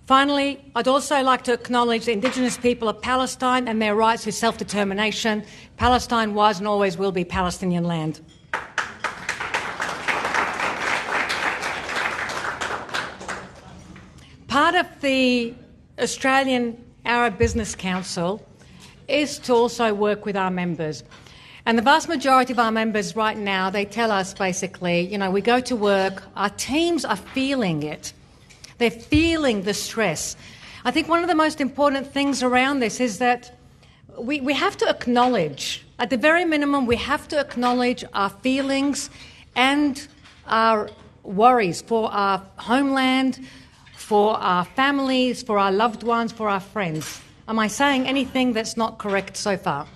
Finally, I'd also like to acknowledge the Indigenous people of Palestine and their rights to self-determination. Palestine was and always will be Palestinian land. Part of the Australian Arab Business Council is to also work with our members. And the vast majority of our members right now, they tell us basically, we go to work, our teams are feeling it. They're feeling the stress. I think one of the most important things around this is that we have to acknowledge, at the very minimum, we have to acknowledge our feelings and our worries for our homeland, for our families, for our loved ones, for our friends. Am I saying anything that's not correct so far?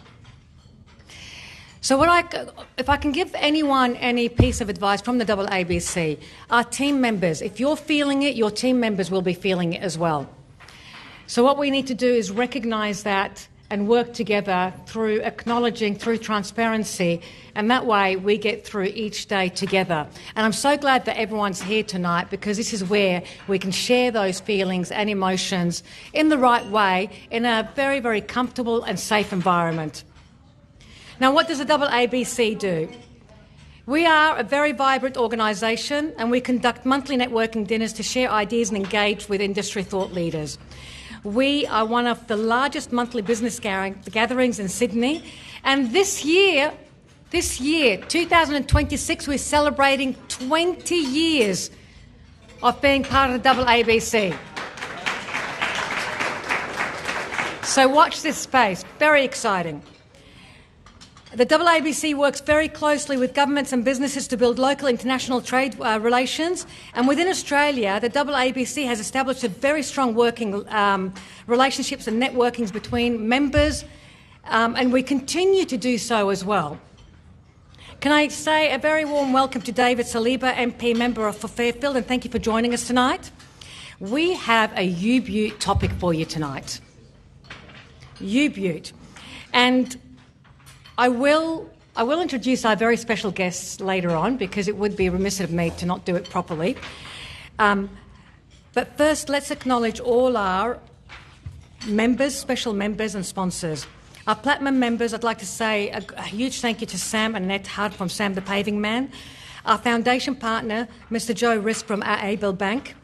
So if I can give anyone any piece of advice from the AABC, our team members, if you're feeling it, your team members will be feeling it as well. So what we need to do is recognise that and work together through acknowledging, through transparency, and that way we get through each day together. And I'm so glad that everyone's here tonight, because this is where we can share those feelings and emotions in the right way, in a very, very comfortable and safe environment. Now, what does the AABC do? We are a very vibrant organisation, and we conduct monthly networking dinners to share ideas and engage with industry thought leaders. We are one of the largest monthly business gatherings in Sydney, and this year, 2026, we're celebrating 20 years of being part of the AABC. So watch this space, very exciting. The AABC works very closely with governments and businesses to build local international trade relations. And within Australia, the AABC has established a very strong working relationships and networkings between members, and we continue to do so as well. Can I say a very warm welcome to David Saliba, MP member for Fairfield, and thank you for joining us tonight. We have a U-Butte topic for you tonight. U-Butte. And I will introduce our very special guests later on, because it would be remiss of me to not do it properly. But first, let's acknowledge all our members, special members and sponsors. Our Platinum members, I'd like to say a huge thank you to Sam and Annette Hart from Sam the Paving Man. Our foundation partner, Mr Joe Risk from AABC Bank.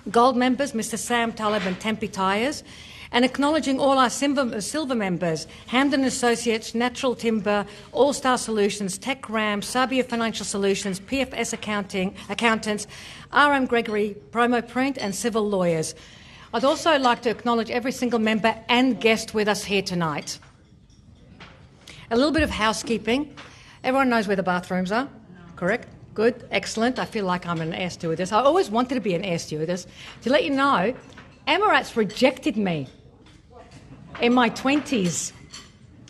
Gold members, Mr Sam Talib and Tempe Tyres. And acknowledging all our silver members, Hamden Associates, Natural Timber, All Star Solutions, Tech Ram, Sabia Financial Solutions, PFS Accountants, RM Gregory, Promo Print and Civil Lawyers. I'd also like to acknowledge every single member and guest with us here tonight. A little bit of housekeeping. Everyone knows where the bathrooms are, correct? Good, excellent. I feel like I'm an air stewardess. I always wanted to be an air stewardess. To let you know, Emirates rejected me in my 20s.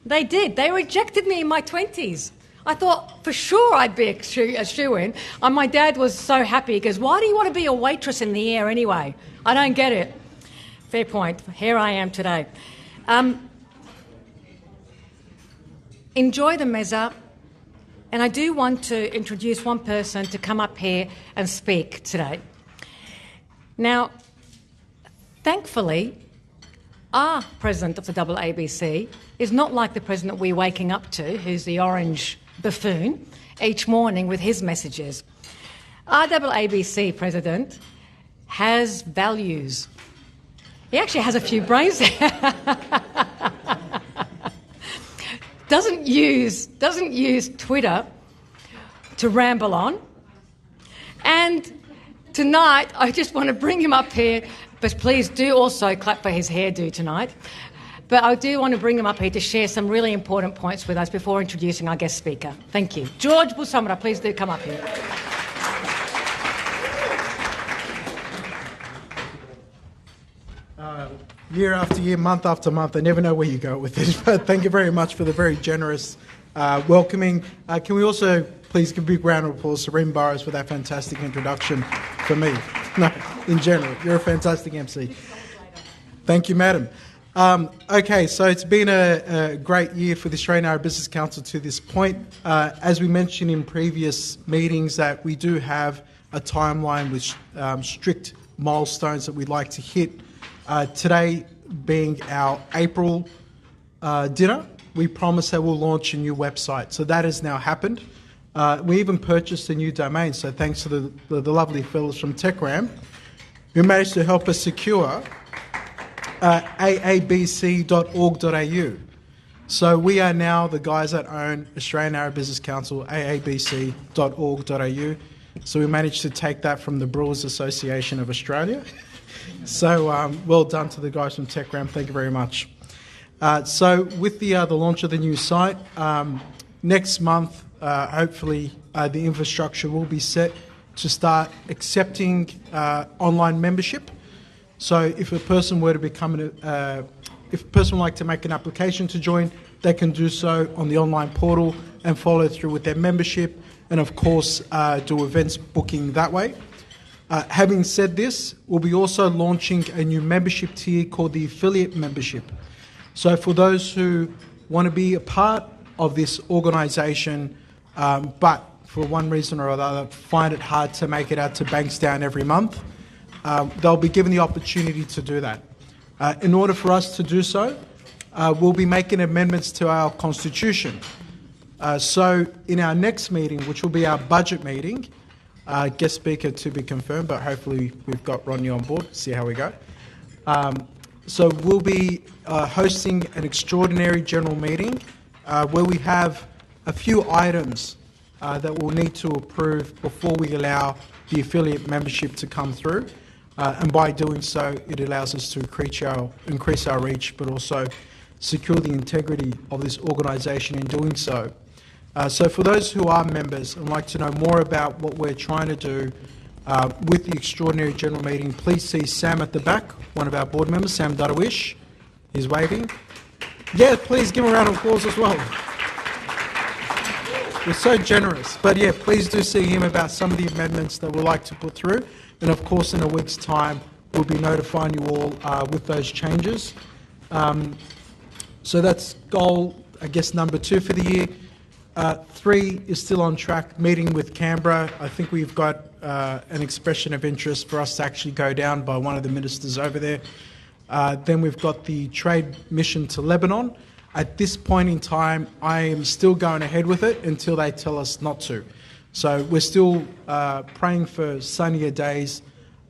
They did. They rejected me in my 20s. I thought for sure I'd be a shoo-in. And my dad was so happy. He goes, why do you want to be a waitress in the air anyway? I don't get it. Fair point. Here I am today. Enjoy the mezza. And I do want to introduce one person to come up here and speak today. Now, thankfully, our president of the AABC is not like the president we're waking up to, who's the orange buffoon, each morning with his messages. Our AABC president has values. He actually has a few brains there. Doesn't use Twitter to ramble on. And tonight, I just want to bring him up here. But please do also clap for his hairdo tonight. But I do want to bring him up here to share some really important points with us before introducing our guest speaker. Thank you. George Busamra, please do come up here. Year after year, month after month, I never know where you go with this. But thank you very much for the very generous welcoming. Can we also please give a big round of applause to Reem Burrows for that fantastic introduction for me? No, in general. You're a fantastic MC. Thank you, madam. Okay, so it's been a great year for the Australian Arab Business Council to this point. As we mentioned in previous meetings, that we do have a timeline with strict milestones that we'd like to hit. Today being our April dinner, we promised that we'll launch a new website. So that has now happened. We even purchased a new domain, so thanks to the lovely fellows from TechRam, who managed to help us secure aabc.org.au. So we are now the guys that own Australian Arab Business Council, aabc.org.au. So we managed to take that from the Brewers Association of Australia. So well done to the guys from TechRam. Thank you very much. So with the launch of the new site, next month, hopefully the infrastructure will be set to start accepting online membership. So if a person were to become if a person would like to make an application to join, they can do so on the online portal and follow through with their membership, and of course do events booking that way. Having said this, we'll be also launching a new membership tier called the affiliate membership. So for those who want to be a part of this organisation, but for one reason or another find it hard to make it out to Bankstown every month, they'll be given the opportunity to do that. In order for us to do so, we'll be making amendments to our constitution. So in our next meeting, which will be our budget meeting, guest speaker to be confirmed, but hopefully we've got Rodney on board, see how we go. So we'll be hosting an extraordinary general meeting where we have a few items that we'll need to approve before we allow the affiliate membership to come through. And by doing so, it allows us to increase our reach, but also secure the integrity of this organisation in doing so. So for those who are members and like to know more about what we're trying to do with the Extraordinary General Meeting, please see Sam at the back, one of our board members, Sam Dadawish. He's waving. Yeah, please give him a round of applause as well. We're so generous. But yeah, please do see him about some of the amendments that we'd like to put through. And of course, in a week's time, we'll be notifying you all with those changes. So that's goal, I guess, number 2 for the year. 3 is still on track, meeting with Canberra. I think we've got an expression of interest for us to actually go down by one of the ministers over there. Then we've got the trade mission to Lebanon. At this point in time, I am still going ahead with it until they tell us not to. So we're still praying for sunnier days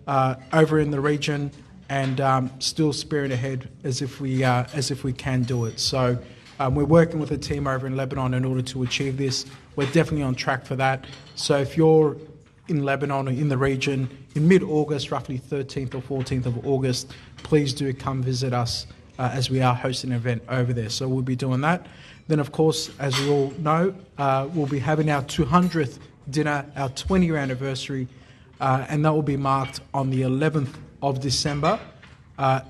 over in the region, and still spearing ahead as if we can do it. So we're working with a team over in Lebanon in order to achieve this. We're definitely on track for that. So if you're in Lebanon or in the region in mid-August, roughly 13th or 14th of August, please do come visit us as we are hosting an event over there. So we'll be doing that. Then, of course, as we all know, we'll be having our 200th dinner, our 20-year anniversary, and that will be marked on the 11th of December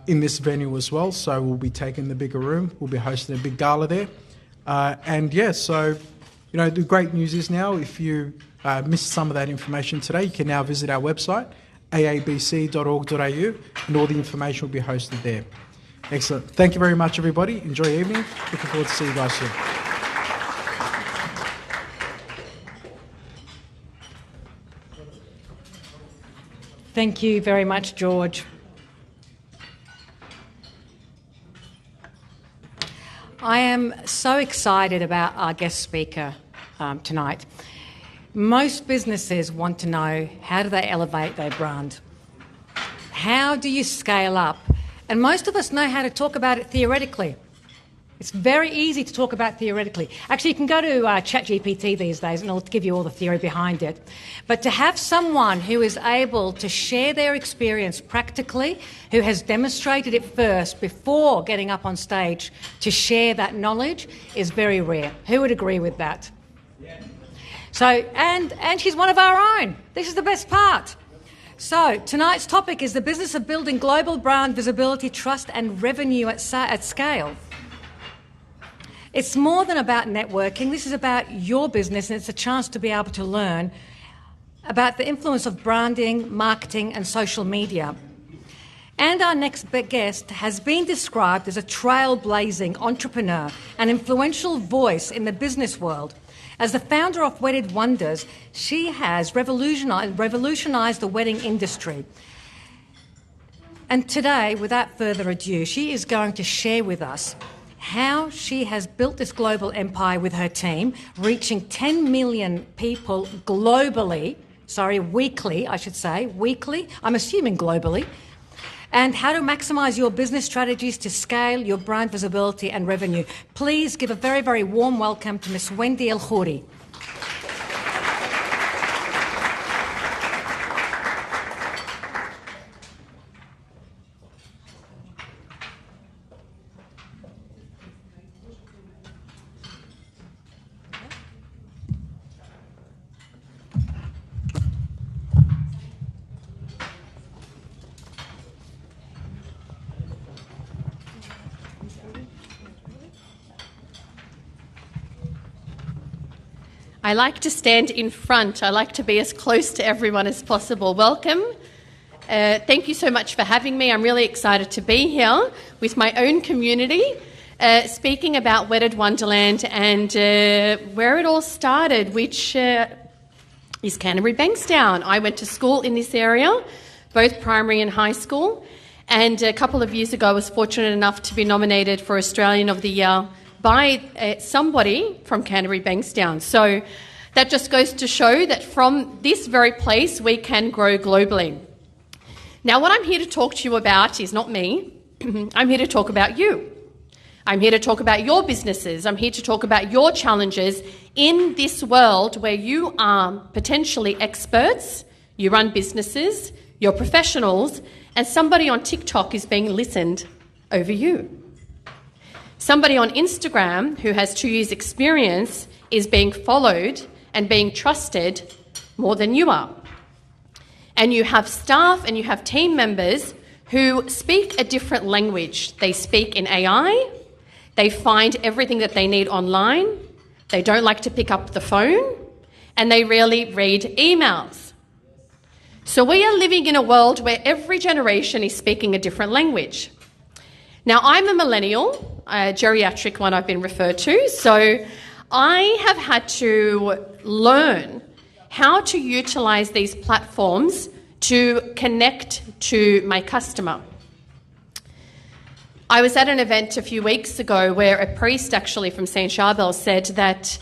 in this venue as well. So we'll be taking the bigger room. We'll be hosting a big gala there. And yeah, so, you know, the great news is now, if you missed some of that information today, you can now visit our website, aabc.org.au, and all the information will be hosted there. Excellent. Thank you very much, everybody. Enjoy your evening. Looking forward to see you guys soon. Thank you very much, George. I am so excited about our guest speaker tonight. Most businesses want to know, how do they elevate their brand? How do you scale up? And most of us know how to talk about it theoretically. It's very easy to talk about theoretically. Actually, you can go to ChatGPT these days and it'll give you all the theory behind it. But to have someone who is able to share their experience practically, who has demonstrated it first before getting up on stage to share that knowledge, is very rare. Who would agree with that? Yeah. So, and she's one of our own. This is the best part. So tonight's topic is the business of building global brand visibility, trust and revenue at scale. It's more than about networking. This is about your business, and it's a chance to be able to learn about the influence of branding, marketing and social media. And our next guest has been described as a trailblazing entrepreneur, an influential voice in the business world. As the founder of Wedded Wonders, she has revolutionised the wedding industry. And today, without further ado, she is going to share with us how she has built this global empire with her team, reaching 10 million people globally, weekly, I should say, weekly, I'm assuming globally, and how to maximise your business strategies to scale your brand visibility and revenue. Please give a very, very warm welcome to Miss Wendy El-Khoury. I like to stand in front. I like to be as close to everyone as possible. Welcome. Thank you so much for having me. I'm really excited to be here with my own community, speaking about Wedded Wonderland and where it all started, which is Canterbury Bankstown. I went to school in this area, both primary and high school, and a couple of years ago I was fortunate enough to be nominated for Australian of the Year by somebody from Canterbury Bankstown. So that just goes to show that from this very place we can grow globally. Now what I'm here to talk to you about is not me. I'm here to talk about you. I'm here to talk about your businesses. I'm here to talk about your challenges in this world where you are potentially experts, you run businesses, you're professionals, and somebody on TikTok is being listened over you. Somebody on Instagram who has 2 years' experience is being followed and being trusted more than you are. And you have staff and you have team members who speak a different language. They speak in AI, they find everything that they need online, they don't like to pick up the phone, and they rarely read emails. So we are living in a world where every generation is speaking a different language. Now, I'm a millennial, a geriatric one I've been referred to, so I have had to learn how to utilise these platforms to connect to my customer. I was at an event a few weeks ago where a priest actually from St. Charbel said that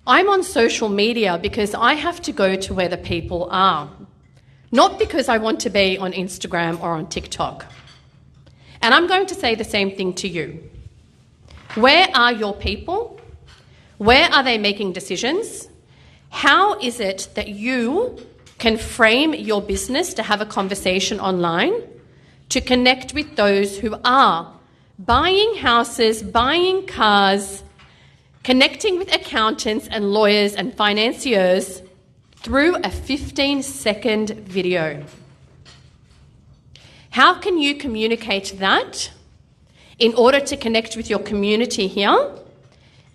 I'm on social media because I have to go to where the people are, not because I want to be on Instagram or on TikTok. And I'm going to say the same thing to you. Where are your people? Where are they making decisions? How is it that you can frame your business to have a conversation online, to connect with those who are buying houses, buying cars, connecting with accountants and lawyers and financiers through a 15-second video? How can you communicate that in order to connect with your community here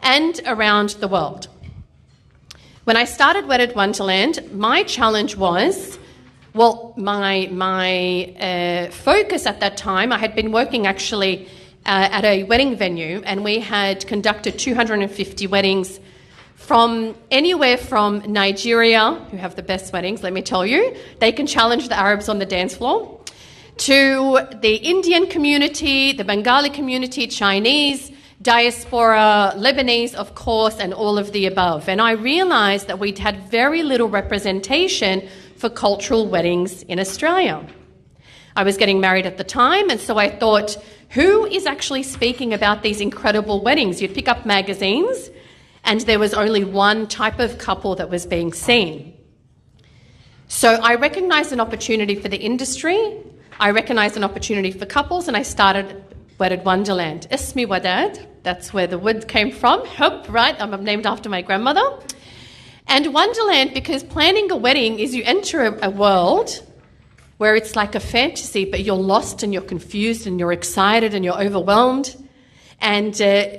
and around the world? When I started Wedded Wonderland, my challenge was, my focus at that time, I had been working actually at a wedding venue, and we had conducted 250 weddings from anywhere from Nigeria, who have the best weddings, let me tell you. They can challenge the Arabs on the dance floor, to the Indian community, the Bengali community, Chinese, diaspora, Lebanese, of course, and all of the above. And I realised that we'd had very little representation for cultural weddings in Australia. I was getting married at the time, and so I thought, who is actually speaking about these incredible weddings? You'd pick up magazines, and there was only one type of couple that was being seen. So I recognised an opportunity for the industry, I recognised an opportunity for couples, and I started Wedded Wonderland. Ismi Wadad, that's where the wood came from. Hup, right? I'm named after my grandmother. And Wonderland, because planning a wedding is you enter a world where it's like a fantasy, but you're lost and you're confused and you're excited and you're overwhelmed. And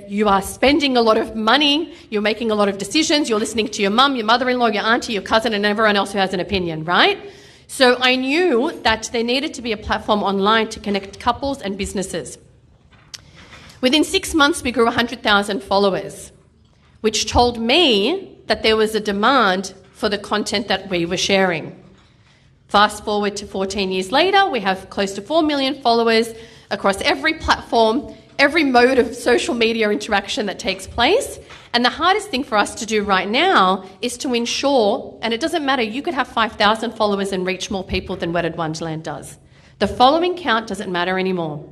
you are spending a lot of money, you're making a lot of decisions, you're listening to your mum, your mother-in-law, your auntie, your cousin, and everyone else who has an opinion, right? So I knew that there needed to be a platform online to connect couples and businesses. Within 6 months, we grew 100,000 followers, which told me that there was a demand for the content that we were sharing. Fast forward to 14 years later, we have close to 4 million followers across every platform, every mode of social media interaction that takes place. And the hardest thing for us to do right now is to ensure, and it doesn't matter, you could have 5,000 followers and reach more people than Wedded Wonderland does. The following count doesn't matter anymore.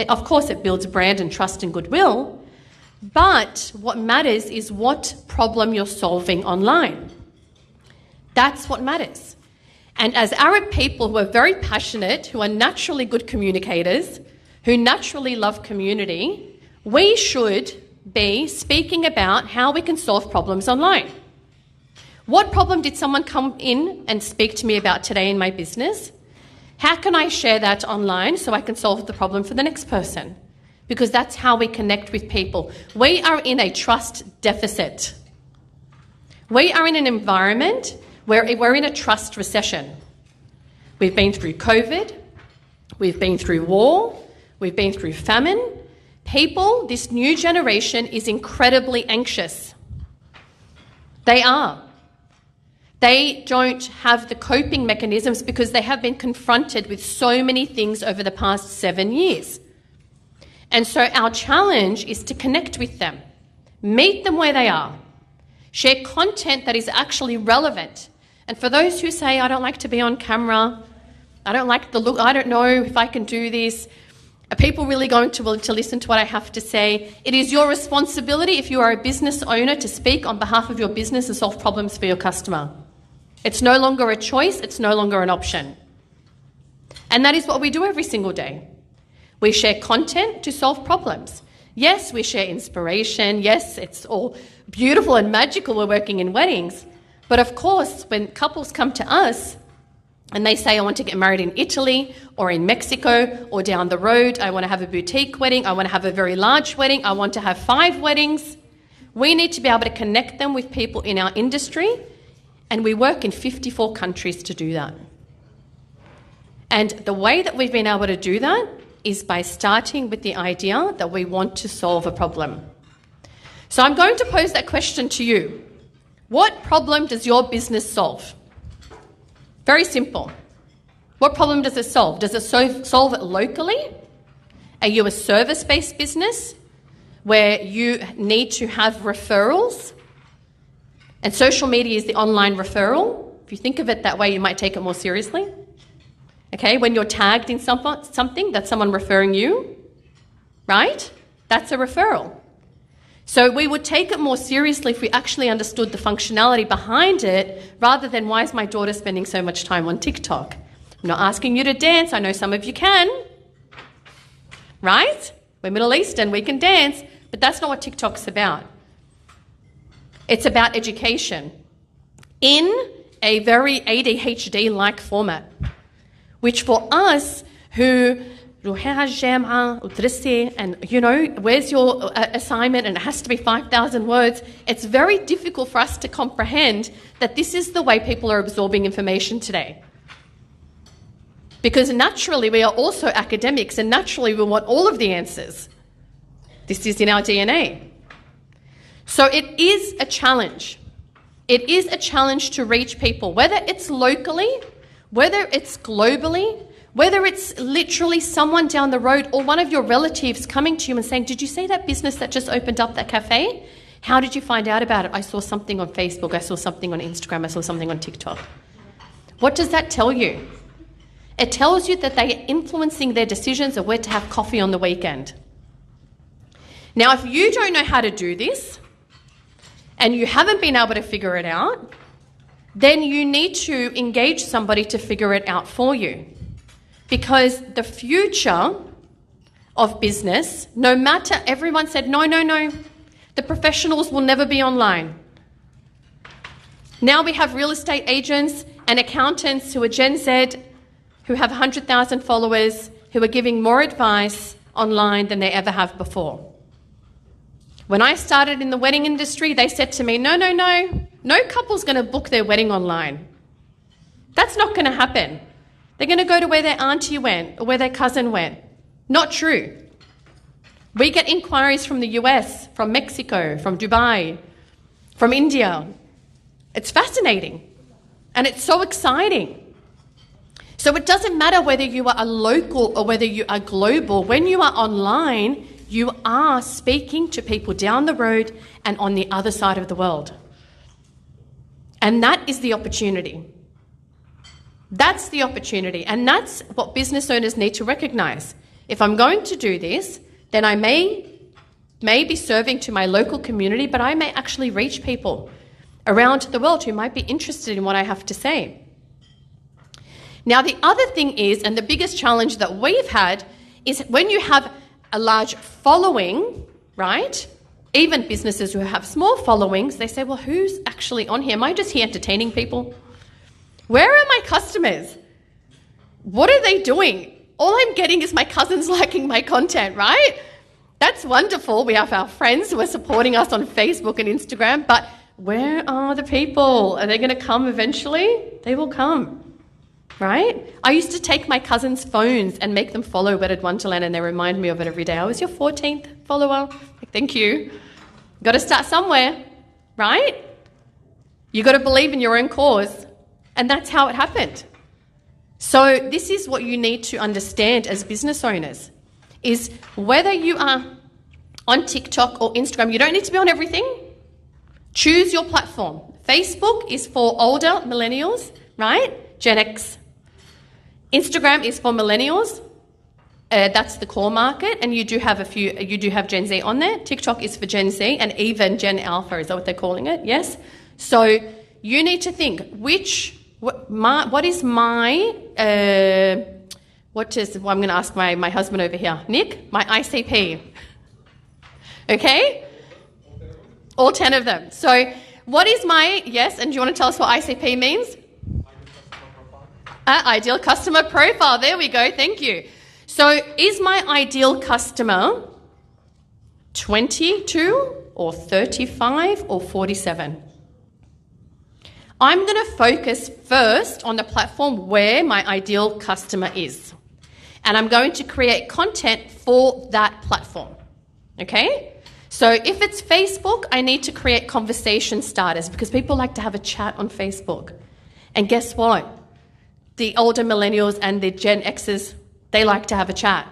Of course, it builds brand and trust and goodwill, but what matters is what problem you're solving online. That's what matters. And as Arab people who are very passionate, who are naturally good communicators, who naturally love community, we should be speaking about how we can solve problems online. What problem did someone come in and speak to me about today in my business? How can I share that online so I can solve the problem for the next person? Because that's how we connect with people. We are in a trust deficit. We are in an environment where we're in a trust recession. We've been through COVID, we've been through war, we've been through famine. People, this new generation, is incredibly anxious. They are. They don't have the coping mechanisms because they have been confronted with so many things over the past 7 years. And so our challenge is to connect with them, meet them where they are, share content that is actually relevant. And for those who say, I don't like to be on camera, I don't like the look, I don't know if I can do this, are people really going to listen to what I have to say? It is your responsibility, if you are a business owner, to speak on behalf of your business and solve problems for your customer. It's no longer a choice, it's no longer an option. And that is what we do every single day. We share content to solve problems. Yes, we share inspiration. Yes, it's all beautiful and magical, we're working in weddings. But of course, when couples come to us and they say, I want to get married in Italy or in Mexico or down the road, I want to have a boutique wedding, I want to have a very large wedding, I want to have 5 weddings, we need to be able to connect them with people in our industry, and we work in 54 countries to do that. And the way that we've been able to do that is by starting with the idea that we want to solve a problem. So I'm going to pose that question to you. What problem does your business solve? Very simple. What problem does it solve? Does it solve it locally? Are you a service-based business where you need to have referrals? And social media is the online referral. If you think of it that way, you might take it more seriously. Okay, when you're tagged in something, that's someone referring you, right? That's a referral. So we would take it more seriously if we actually understood the functionality behind it, rather than, why is my daughter spending so much time on TikTok? I'm not asking you to dance. I know some of you can, right? We're Middle Eastern, we can dance, but that's not what TikTok's about. It's about education in a very ADHD-like format, which for us who and, you know, where's your assignment and it has to be 5,000 words, it's very difficult for us to comprehend that this is the way people are absorbing information today. Because naturally we are also academics and naturally we want all of the answers. This is in our DNA. So it is a challenge. It is a challenge to reach people, whether it's locally, whether it's globally, whether it's literally someone down the road or one of your relatives coming to you and saying, did you see that business that just opened up, that cafe? How did you find out about it? I saw something on Facebook, I saw something on Instagram, I saw something on TikTok. What does that tell you? It tells you that they are influencing their decisions of where to have coffee on the weekend. Now, if you don't know how to do this and you haven't been able to figure it out, then you need to engage somebody to figure it out for you. Because the future of business, no matter, everyone said, no, the professionals will never be online. Now we have real estate agents and accountants who are Gen Z, who have 100,000 followers, who are giving more advice online than they ever have before. When I started in the wedding industry, they said to me, no couple's going to book their wedding online. That's not going to happen. They're going to go to where their auntie went or where their cousin went. Not true. We get inquiries from the US, from Mexico, from Dubai, from India. It's fascinating and it's so exciting. So it doesn't matter whether you are a local or whether you are global. When you are online, you are speaking to people down the road and on the other side of the world. And that is the opportunity. That's the opportunity. And that's what business owners need to recognize. If I'm going to do this, then I may be serving to my local community, but I may actually reach people around the world who might be interested in what I have to say. Now, the other thing is, and the biggest challenge that we've had, is when you have a large following, right? Even businesses who have small followings, they say, well, who's actually on here? Am I just here entertaining people? Where are my customers? What are they doing? All I'm getting is my cousins liking my content, right? That's wonderful. We have our friends who are supporting us on Facebook and Instagram, but where are the people? Are they going to come eventually? They will come. Right? I used to take my cousins' phones and make them follow Wedded Wonderland, and they remind me of it every day. I was your 14th follower. Thank you. Got to start somewhere, right? You got to believe in your own cause, and that's how it happened. So this is what you need to understand as business owners, is whether you are on TikTok or Instagram, you don't need to be on everything. Choose your platform. Facebook is for older millennials, right? Gen X. Instagram is for millennials. That's the core market, and you do have Gen Z on there. TikTok is for Gen Z and even Gen Alpha. Is that what they're calling it? Yes. So you need to think I'm going to ask my husband over here, Nick, my ICP. Okay? All 10 of them. So what is yes, and do you want to tell us what ICP means? Ideal customer profile. There we go. Thank you. So is my ideal customer 22 or 35 or 47? I'm going to focus first on the platform where my ideal customer is. And I'm going to create content for that platform. Okay? So if it's Facebook, I need to create conversation starters because people like to have a chat on Facebook. And guess what? The older millennials and the Gen Xers, they like to have a chat,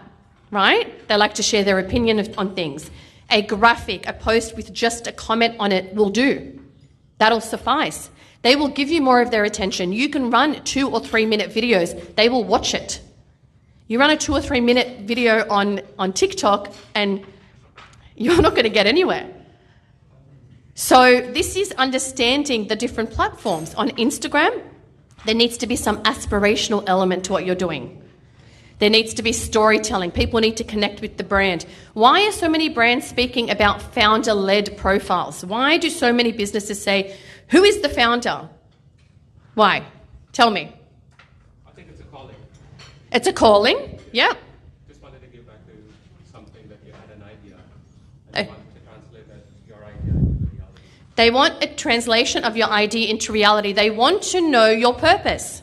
right? They like to share their opinion on things. A graphic, a post with just a comment on it will do. That'll suffice. They will give you more of their attention. You can run 2 or 3 minute videos. They will watch it. You run a 2 or 3 minute video on TikTok and you're not going to get anywhere. So this is understanding the different platforms. On Instagram, there needs to be some aspirational element to what you're doing. There needs to be storytelling. People need to connect with the brand. Why are so many brands speaking about founder-led profiles? Why do so many businesses say, who is the founder? Why? Tell me. I think it's a calling. It's a calling? Yeah. Just wanted to give back to something that you had an idea. And you wanted to translate your idea into reality. They want a translation of your idea into reality. They want to know your purpose.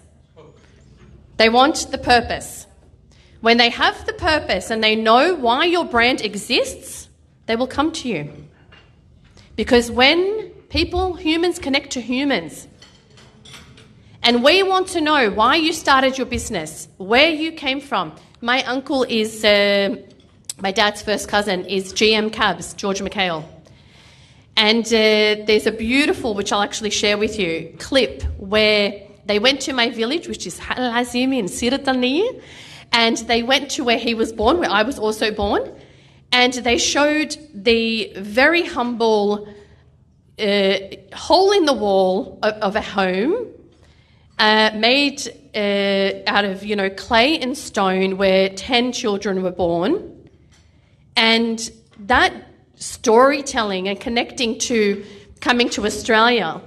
They want the purpose. When they have the purpose and they know why your brand exists, they will come to you. Because when humans connect to humans, and we want to know why you started your business, where you came from. My uncle is, my dad's first cousin is GM Cabs, George McHale. And there's a beautiful, which I'll actually share with you, clip where they went to my village, which is Halazim in Siratani, and they went to where he was born, where I was also born, and they showed the very humble hole in the wall of a home made out of, clay and stone where 10 children were born. And that storytelling and connecting to coming to Australia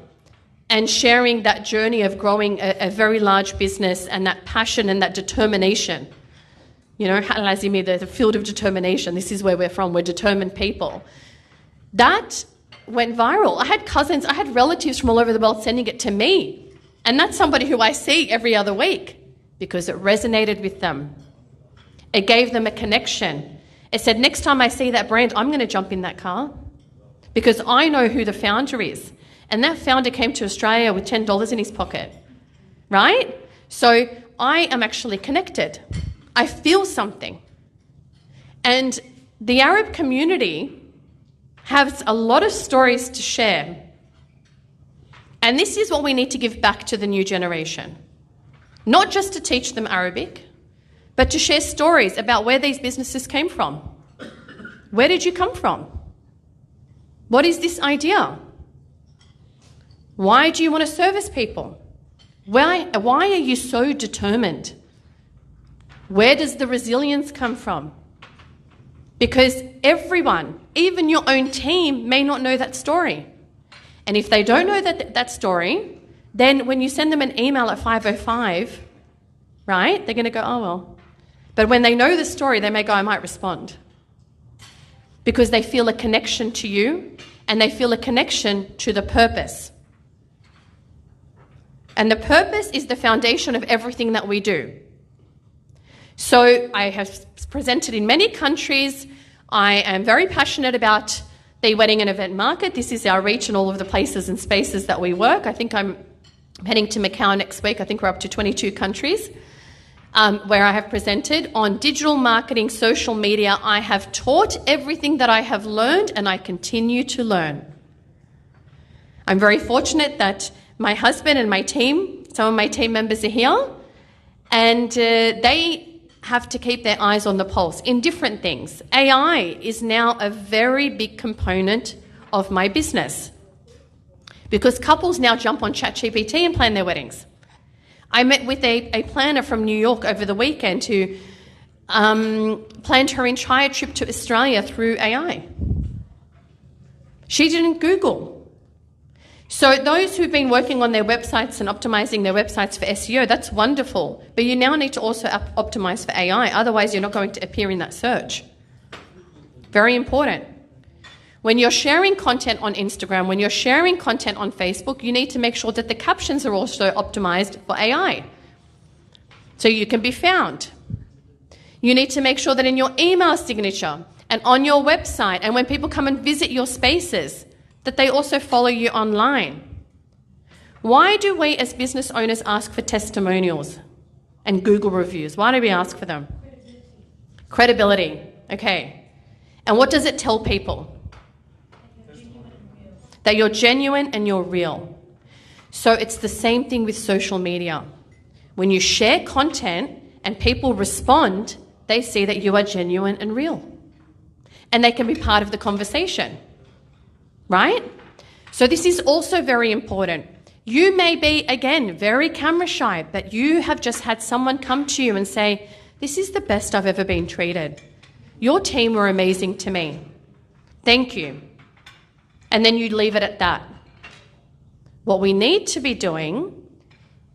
and sharing that journey of growing a very large business and that passion and that determination. Lazimi, the field of determination. This is where we're from. We're determined people. That went viral. I had relatives from all over the world sending it to me. And that's somebody who I see every other week because it resonated with them. It gave them a connection. It said, next time I see that brand, I'm going to jump in that car because I know who the founder is. And that founder came to Australia with $10 in his pocket, right? So I am actually connected. I feel something. And the Arab community has a lot of stories to share. And this is what we need to give back to the new generation. Not just to teach them Arabic, but to share stories about where these businesses came from. Where did you come from? What is this idea? Why do you want to service people? Why are you so determined? Where does the resilience come from? Because everyone, even your own team, may not know that story. And if they don't know that story, then when you send them an email at 5:05, right, they're going to go, oh, well. But when they know the story, they may go, I might respond. Because they feel a connection to you and they feel a connection to the purpose. And the purpose is the foundation of everything that we do. So I have presented in many countries. I am very passionate about the wedding and event market. This is our reach in all of the places and spaces that we work. I think I'm heading to Macau next week. I think we're up to 22 countries where I have presented on digital marketing, social media. I have taught everything that I have learned and I continue to learn. I'm very fortunate that my husband and my team, some of my team members are here, and they have to keep their eyes on the pulse in different things. AI is now a very big component of my business because couples now jump on ChatGPT and plan their weddings. I met with a planner from New York over the weekend who planned her entire trip to Australia through AI. She didn't Google. So those who've been working on their websites and optimizing their websites for SEO, that's wonderful. But you now need to also optimize for AI. Otherwise, you're not going to appear in that search. Very important. When you're sharing content on Instagram, when you're sharing content on Facebook, you need to make sure that the captions are also optimized for AI. So you can be found. You need to make sure that in your email signature and on your website and when people come and visit your spaces, that they also follow you online. Why do we as business owners ask for testimonials and Google reviews? Why do we ask for them? Credibility. Okay. And what does it tell people? That you're genuine and you're real. So it's the same thing with social media. When you share content and people respond, they see that you are genuine and real. And they can be part of the conversation. Right? So this is also very important. You may be, again, very camera shy, but you have just had someone come to you and say, this is the best I've ever been treated. Your team were amazing to me. Thank you. And then you leave it at that. What we need to be doing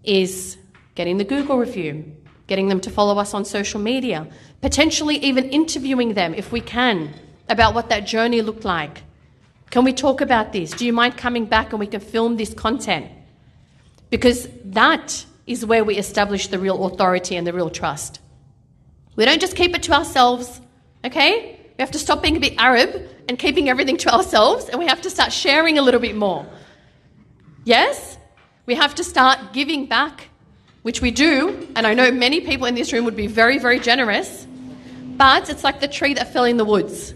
is getting the Google review, getting them to follow us on social media, potentially even interviewing them if we can about what that journey looked like. Can we talk about this? Do you mind coming back and we can film this content? Because that is where we establish the real authority and the real trust. We don't just keep it to ourselves, okay? We have to stop being a bit Arab and keeping everything to ourselves, and we have to start sharing a little bit more. Yes? We have to start giving back, which we do, and I know many people in this room would be very, very generous, but it's like the tree that fell in the woods.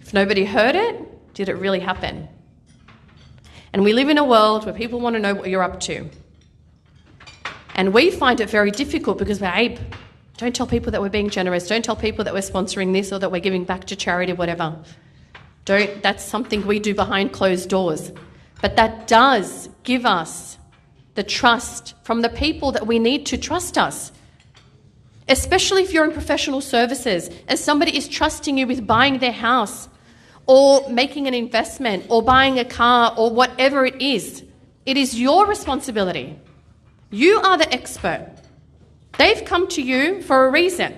If nobody heard it, did it really happen? And we live in a world where people want to know what you're up to. And we find it very difficult because we're, Abe, don't tell people that we're being generous. Don't tell people that we're sponsoring this or that we're giving back to charity, whatever. That's something we do behind closed doors. But that does give us the trust from the people that we need to trust us. Especially if you're in professional services and somebody is trusting you with buying their house or making an investment or buying a car or whatever it is your responsibility. You are the expert. They've come to you for a reason.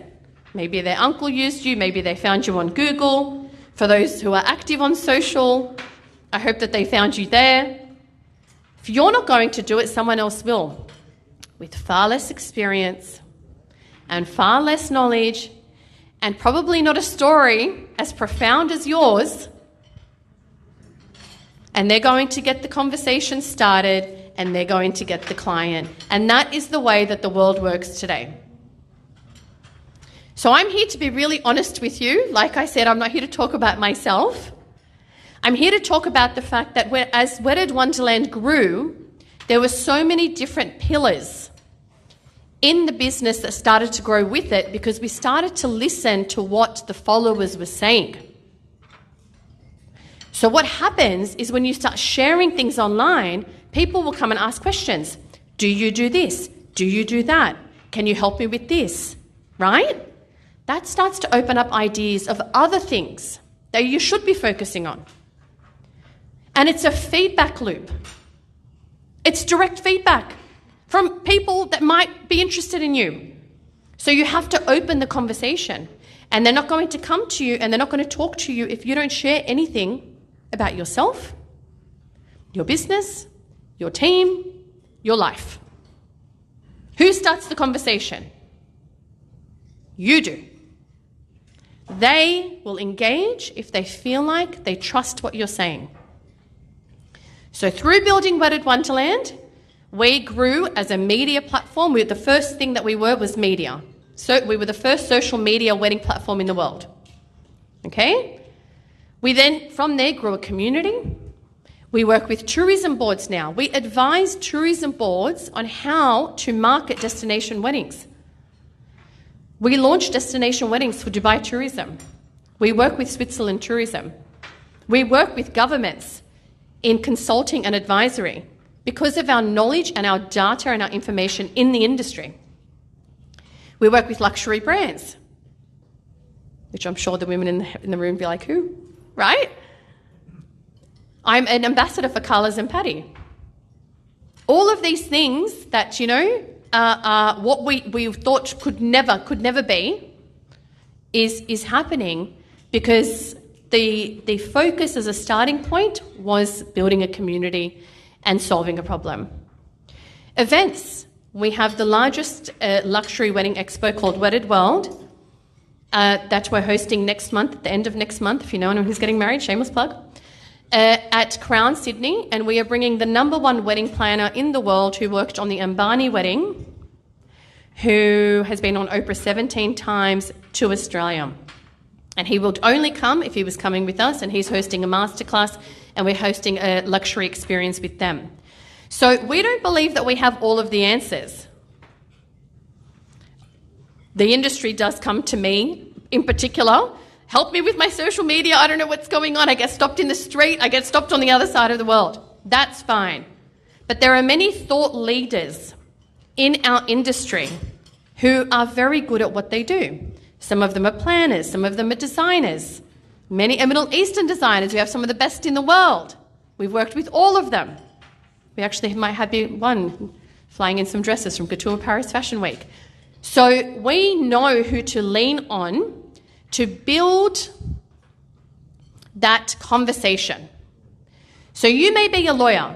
Maybe their uncle used you, maybe they found you on Google. For those who are active on social, I hope that they found you there. If you're not going to do it, someone else will, with far less experience and far less knowledge and probably not a story as profound as yours. And they're going to get the conversation started and they're going to get the client. And that is the way that the world works today. So I'm here to be really honest with you. Like I said, I'm not here to talk about myself. I'm here to talk about the fact that as Wedded Wonderland grew, there were so many different pillars in the business that started to grow with it because we started to listen to what the followers were saying. So what happens is when you start sharing things online, people will come and ask questions. Do you do this? Do you do that? Can you help me with this? Right? That starts to open up ideas of other things that you should be focusing on. And it's a feedback loop. It's direct feedback from people that might be interested in you. So you have to open the conversation. And they're not going to come to you and they're not going to talk to you if you don't share anything about yourself, your business, your team, your life. Who starts the conversation? You do. They will engage if they feel like they trust what you're saying. So through building Wedded Wonderland, we grew as a media platform. The first thing that we were was media. So we were the first social media wedding platform in the world. Okay? We then, from there, grew a community. We work with tourism boards now. We advise tourism boards on how to market destination weddings. We launched destination weddings for Dubai Tourism. We work with Switzerland Tourism. We work with governments in consulting and advisory because of our knowledge and our data and our information in the industry. We work with luxury brands, which I'm sure the women in the room be like, who? Right? I'm an ambassador for Carla's and Patty. All of these things that, what we thought could never be is happening because the focus as a starting point was building a community and solving a problem. Events. We have the largest luxury wedding expo called Wedded World that we're hosting next month, at the end of next month, if you know anyone who's getting married, shameless plug, at Crown Sydney. And we are bringing the #1 wedding planner in the world who worked on the Ambani wedding, who has been on Oprah 17 times, to Australia. And he will only come if he was coming with us, and he's hosting a masterclass, and we're hosting a luxury experience with them. So we don't believe that we have all of the answers. The industry does come to me, in particular, help me with my social media, I don't know what's going on, I get stopped in the street, I get stopped on the other side of the world. That's fine. But there are many thought leaders in our industry who are very good at what they do. Some of them are planners, some of them are designers. Many are Middle Eastern designers. We have some of the best in the world. We've worked with all of them. We actually might have one flying in some dresses from Couture Paris Fashion Week. So we know who to lean on to build that conversation. So you may be a lawyer,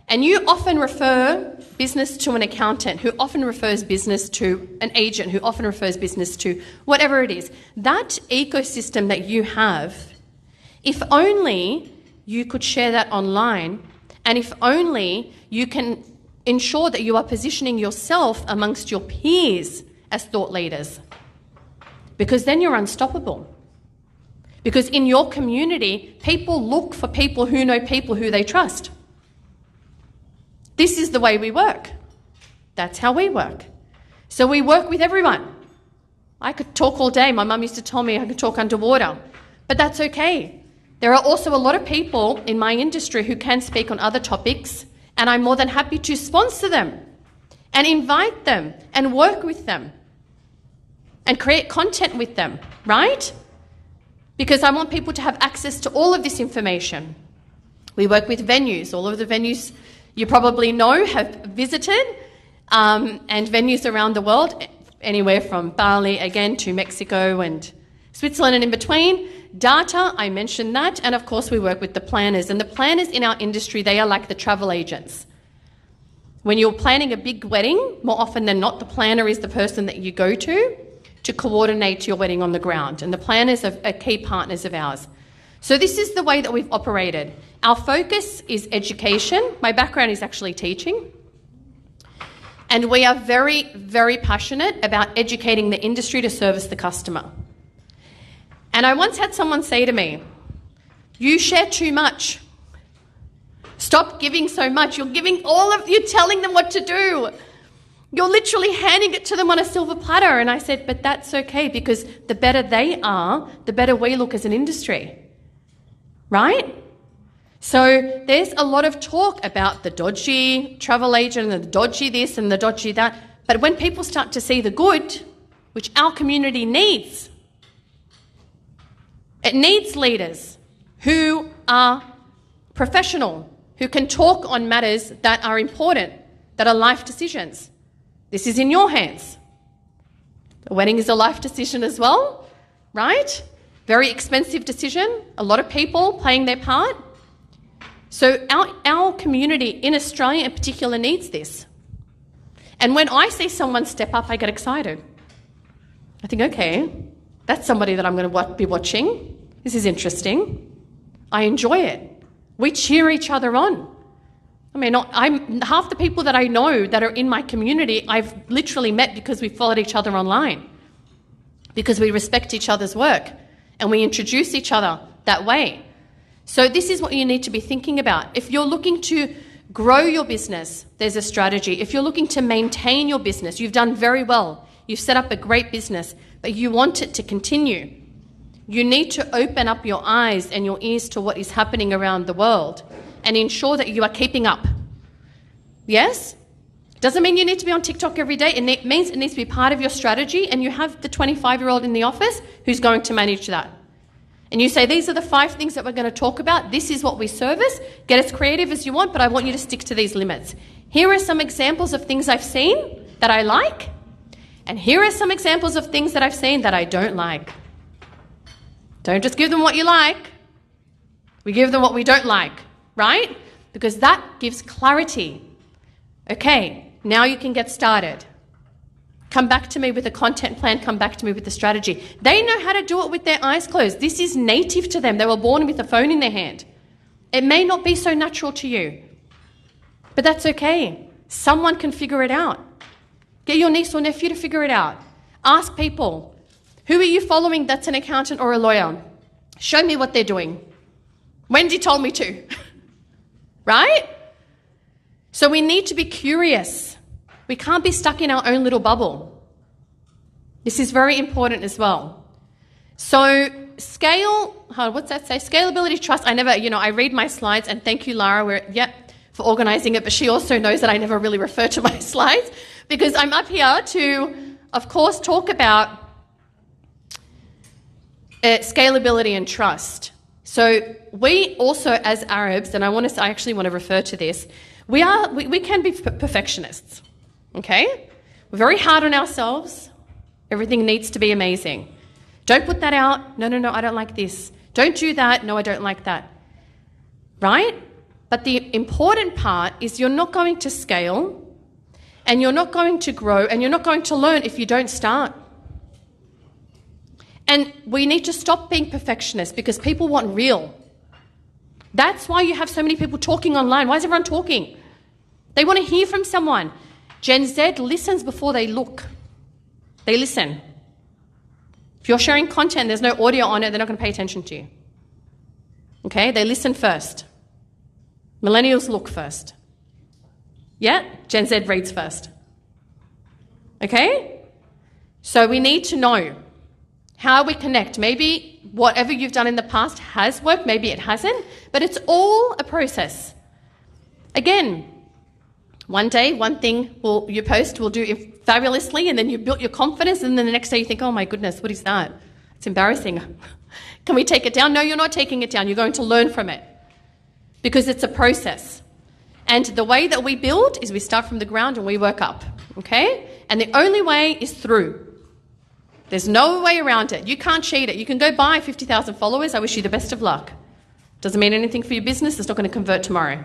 and you often refer business to an accountant, who often refers business to an agent, who often refers business to whatever it is. That ecosystem that you have, if only you could share that online, and if only you can ensure that you are positioning yourself amongst your peers as thought leaders, because then you're unstoppable. Because in your community, people look for people who know people who they trust. This is the way we work. That's how we work. So we work with everyone. I could talk all day. My mum used to tell me I could talk underwater, but that's okay. There are also a lot of people in my industry who can speak on other topics, and I'm more than happy to sponsor them and invite them and work with them and create content with them, right? Because I want people to have access to all of this information. We work with venues. All of the venues you probably know have visited, and venues around the world, anywhere from Bali, again, to Mexico and Switzerland and in between. Data, I mentioned that, and of course we work with the planners. And the planners in our industry, they are like the travel agents. When you're planning a big wedding, more often than not, the planner is the person that you go to coordinate your wedding on the ground. And the planners are key partners of ours. So this is the way that we've operated. Our focus is education. My background is actually teaching. And we are very, very passionate about educating the industry to service the customer. And I once had someone say to me, "You share too much. Stop giving so much. You're telling them what to do. You're literally handing it to them on a silver platter." And I said, "But that's okay, because the better they are, the better we look as an industry." Right? So there's a lot of talk about the dodgy travel agent and the dodgy this and the dodgy that. But when people start to see the good, which our community needs, it needs leaders who are professional, who can talk on matters that are important, that are life decisions. This is in your hands. The wedding is a life decision as well, right? Very expensive decision. A lot of people playing their part. So our community in Australia in particular needs this. And when I see someone step up, I get excited. I think, okay, that's somebody that I'm going to be watching. This is interesting. I enjoy it. We cheer each other on. I mean, I'm half the people that I know that are in my community, I've literally met because we followed each other online, because we respect each other's work and we introduce each other that way. So this is what you need to be thinking about. If you're looking to grow your business, there's a strategy. If you're looking to maintain your business, you've done very well. You've set up a great business, but you want it to continue. You need to open up your eyes and your ears to what is happening around the world and ensure that you are keeping up. Yes? Doesn't mean you need to be on TikTok every day. It means it needs to be part of your strategy, and you have the 25-year-old in the office who's going to manage that. And you say, these are the 5 things that we're going to talk about. This is what we service. Get as creative as you want, but I want you to stick to these limits. Here are some examples of things I've seen that I like, and here are some examples of things that I've seen that I don't like. Don't just give them what you like. We give them what we don't like, right? Because that gives clarity. Okay, now you can get started. Come back to me with a content plan, come back to me with a strategy. They know how to do it with their eyes closed. This is native to them. They were born with a phone in their hand. It may not be so natural to you, but that's okay. Someone can figure it out. Get your niece or nephew to figure it out. Ask people, who are you following that's an accountant or a lawyer? Show me what they're doing. Wendy told me to. Right? So we need to be curious. We can't be stuck in our own little bubble. This is very important as well. So what's that say? Scalability, trust. I read my slides, and thank you, Lara, for organising it, but she also knows that I never really refer to my slides because I'm up here to, of course, talk about scalability and trust. So we also, as Arabs, and I actually want to refer to this, we can be perfectionists. Okay? We're very hard on ourselves. Everything needs to be amazing. Don't put that out. No, I don't like this. Don't do that. No, I don't like that. Right? But the important part is you're not going to scale, and you're not going to grow, and you're not going to learn if you don't start. And we need to stop being perfectionists because people want real. That's why you have so many people talking online. Why is everyone talking? They want to hear from someone. Gen Z listens before they look. They listen. If you're sharing content, there's no audio on it, they're not going to pay attention to you. Okay? They listen first. Millennials look first. Yeah? Gen Z reads first. Okay? So we need to know how we connect. Maybe whatever you've done in the past has worked, maybe it hasn't, but it's all a process. Again, one day, one thing you post will do fabulously, and then you built your confidence, and then the next day you think, oh my goodness, what is that? It's embarrassing. Can we take it down? No, you're not taking it down. You're going to learn from it because it's a process. And the way that we build is we start from the ground and we work up, okay? And the only way is through. There's no way around it. You can't cheat it. You can go buy 50,000 followers. I wish you the best of luck. Doesn't mean anything for your business. It's not going to convert tomorrow.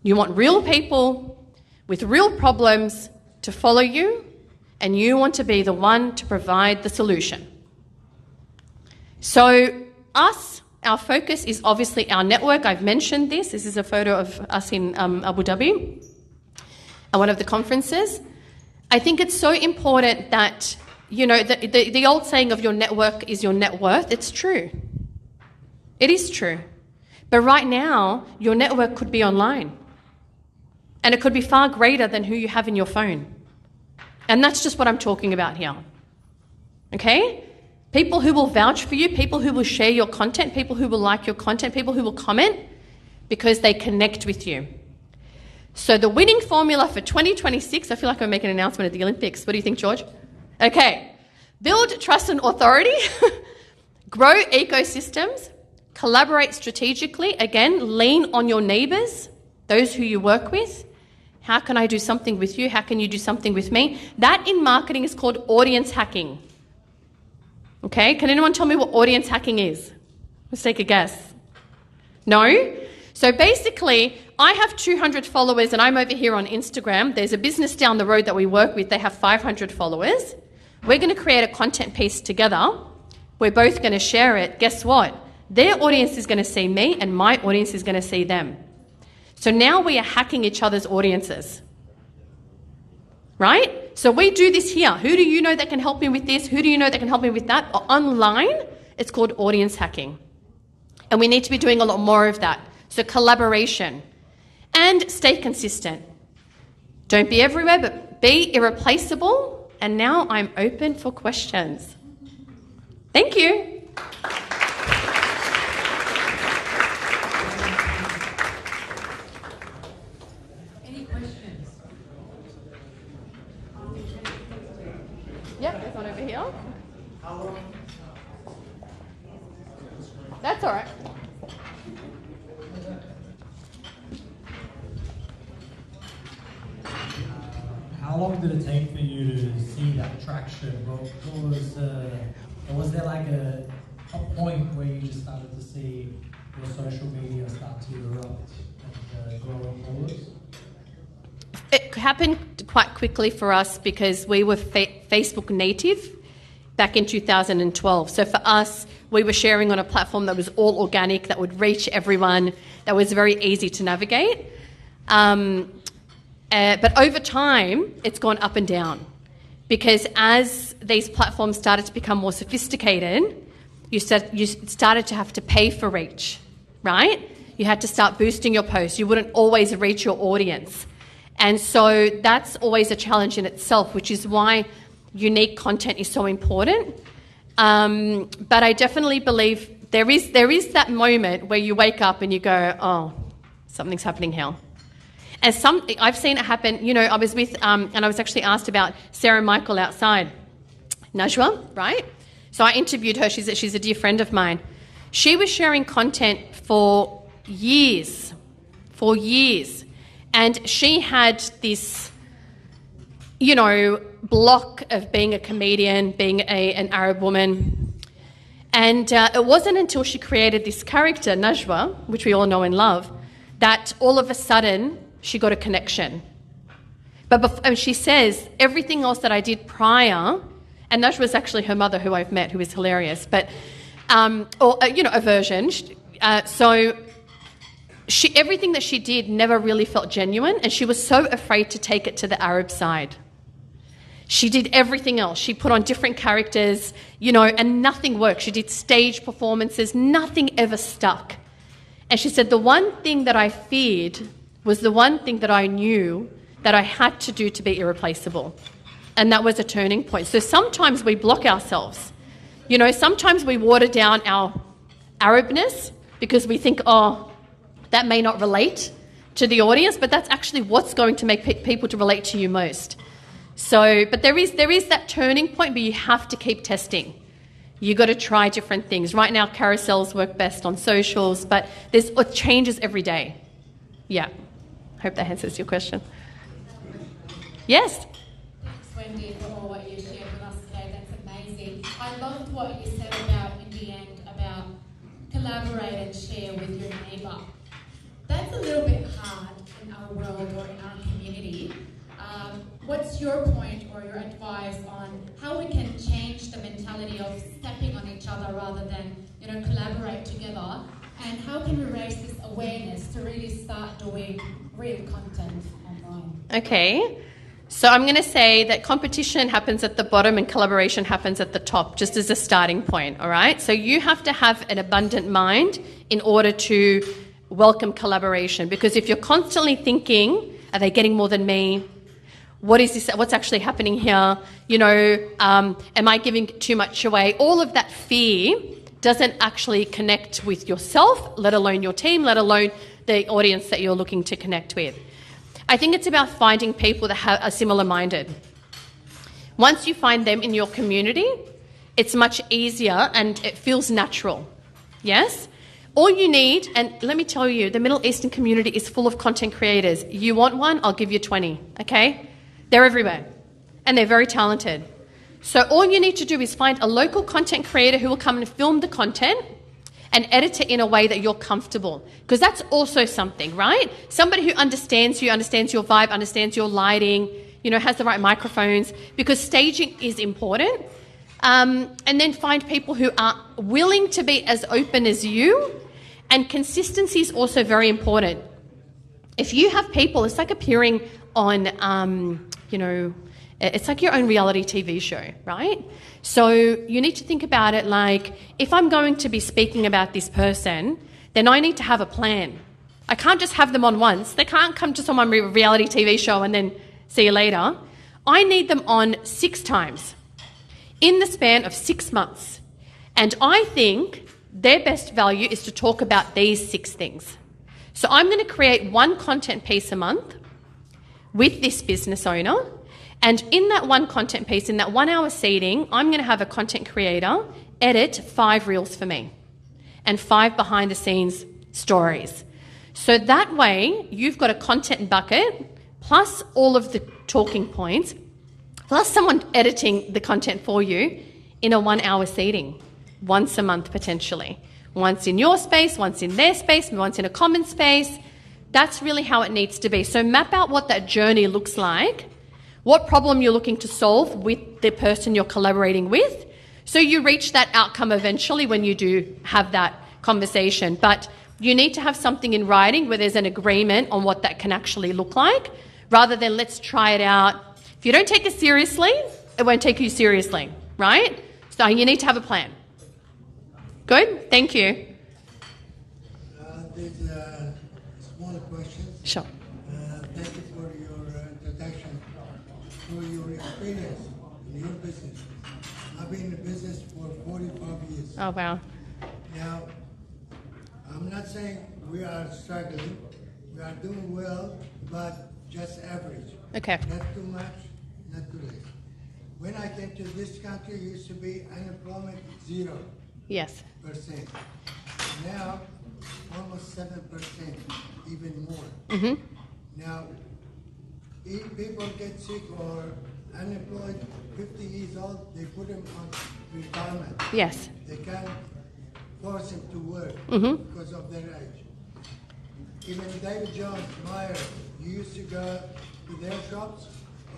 You want real people with real problems to follow you, and you want to be the one to provide the solution. So us our focus is obviously our network. I've mentioned this. This is a photo of us in Abu Dhabi at one of the conferences. I think it's so important that, you know, the old saying of your network is your net worth. It's true. It is true. But right now, your network could be online. And it could be far greater than who you have in your phone. And that's just what I'm talking about here. Okay? People who will vouch for you, people who will share your content, people who will like your content, people who will comment because they connect with you. So the winning formula for 2026, I feel like I'm making an announcement at the Olympics. What do you think, George? Okay. Build trust and authority. Grow ecosystems. Collaborate strategically. Again, lean on your neighbours, those who you work with. How can I do something with you? How can you do something with me? That in marketing is called audience hacking. Okay, can anyone tell me what audience hacking is? Let's take a guess. No? So basically, I have 200 followers and I'm over here on Instagram. There's a business down the road that we work with. They have 500 followers. We're going to create a content piece together. We're both going to share it. Guess what? Their audience is going to see me and my audience is going to see them. So now we are hacking each other's audiences. Right? So we do this here. Who do you know that can help me with this? Who do you know that can help me with that? Online, it's called audience hacking. And we need to be doing a lot more of that. So collaboration. And stay consistent. Don't be everywhere, but be irreplaceable. And now I'm open for questions. Thank you. Yep, there's one over here. That's all right. How long did it take for you to see that traction? Was there like a point where you just started to see your social media start to erupt and grow forward? It happened quite quickly for us because we were Facebook native back in 2012. So for us, we were sharing on a platform that was all organic, that would reach everyone, that was very easy to navigate. But over time, it's gone up and down because as these platforms started to become more sophisticated, you started to have to pay for reach, right? You had to start boosting your posts. You wouldn't always reach your audience. And so that's always a challenge in itself, which is why unique content is so important. But I definitely believe there is that moment where you wake up and you go, oh, something's happening here. And I've seen it happen. You know, I was with, and I was actually asked about Sarah Michael outside, Najwa, right? So I interviewed her. She's a dear friend of mine. She was sharing content for years. And she had this, you know, block of being a comedian, being an Arab woman. And it wasn't until she created this character, Najwa, which we all know and love, that all of a sudden she got a connection. But she says, everything else that I did prior, and Najwa was actually her mother who I've met, who is hilarious, but, a version. Everything that she did never really felt genuine, and she was so afraid to take it to the Arab side. She did everything else. She put on different characters, you know, and nothing worked. She did stage performances. Nothing ever stuck. And she said, the one thing that I feared was the one thing that I knew that I had to do to be irreplaceable. And that was a turning point. So sometimes we block ourselves. You know, sometimes we water down our Arabness because we think, oh, that may not relate to the audience, but that's actually what's going to make people to relate to you most. So, but there is that turning point, but you have to keep testing. You got to try different things. Right now, carousels work best on socials, but it changes every day. Yeah. Hope that answers your question. Yes? Thanks, Wendy, for all what you shared with us today. That's amazing. I loved what you said about, in the end, about collaborate and share with your neighbour. That's a little bit hard in our world or in our community. what's your point or your advice on how we can change the mentality of stepping on each other rather than, collaborate together? And how can we raise this awareness to really start doing real content online? Okay. So I'm going to say that competition happens at the bottom and collaboration happens at the top, just as a starting point, all right? So you have to have an abundant mind in order to welcome collaboration, because if you're constantly thinking, are they getting more than me? What is this? What's actually happening here? Am I giving too much away? All of that fear doesn't actually connect with yourself, let alone your team, let alone the audience that you're looking to connect with. I think it's about finding people that are similar-minded. Once you find them in your community, it's much easier and it feels natural. Yes? All you need, and let me tell you, the Middle Eastern community is full of content creators. You want one, I'll give you 20, okay? They're everywhere, and they're very talented. So all you need to do is find a local content creator who will come and film the content and edit it in a way that you're comfortable. Because that's also something, right? Somebody who understands you, understands your vibe, understands your lighting, has the right microphones, because staging is important. And then find people who are willing to be as open as you, and consistency is also very important. If you have people, it's like appearing on, it's like your own reality TV show, right? So you need to think about it like, if I'm going to be speaking about this person, then I need to have a plan. I can't just have them on once. They can't come to some reality TV show and then see you later. I need them on 6 times in the span of 6 months. And I think their best value is to talk about these 6 things. So I'm going to create 1 content piece a month with this business owner. And in that 1 content piece, in that 1-hour seating, I'm going to have a content creator edit 5 reels for me and 5 behind-the-scenes stories. So that way, you've got a content bucket plus all of the talking points, plus someone editing the content for you in a 1-hour seating, once a month potentially. Once in your space, once in their space, once in a common space. That's really how it needs to be. So map out what that journey looks like, what problem you're looking to solve with the person you're collaborating with, so you reach that outcome eventually when you do have that conversation. But you need to have something in writing where there's an agreement on what that can actually look like, rather than let's try it out. If you don't take it seriously, it won't take you seriously, right? So you need to have a plan. Good? Thank you. There's a small question. Sure. Thank you for your introduction. For your experience in your business. I've been in business for 45 years. Oh, wow. Now, I'm not saying we are struggling. We are doing well, but just average. Okay. Not too much, not too less. When I came to this country, it used to be unemployment 0%. Yes. Now, almost 7%, even more. Mm-hmm. Now, if people get sick or unemployed, 50 years old, they put them on retirement. Yes. They can't force them to work because of their age. Even David Jones, Meyer, you used to go to their shops.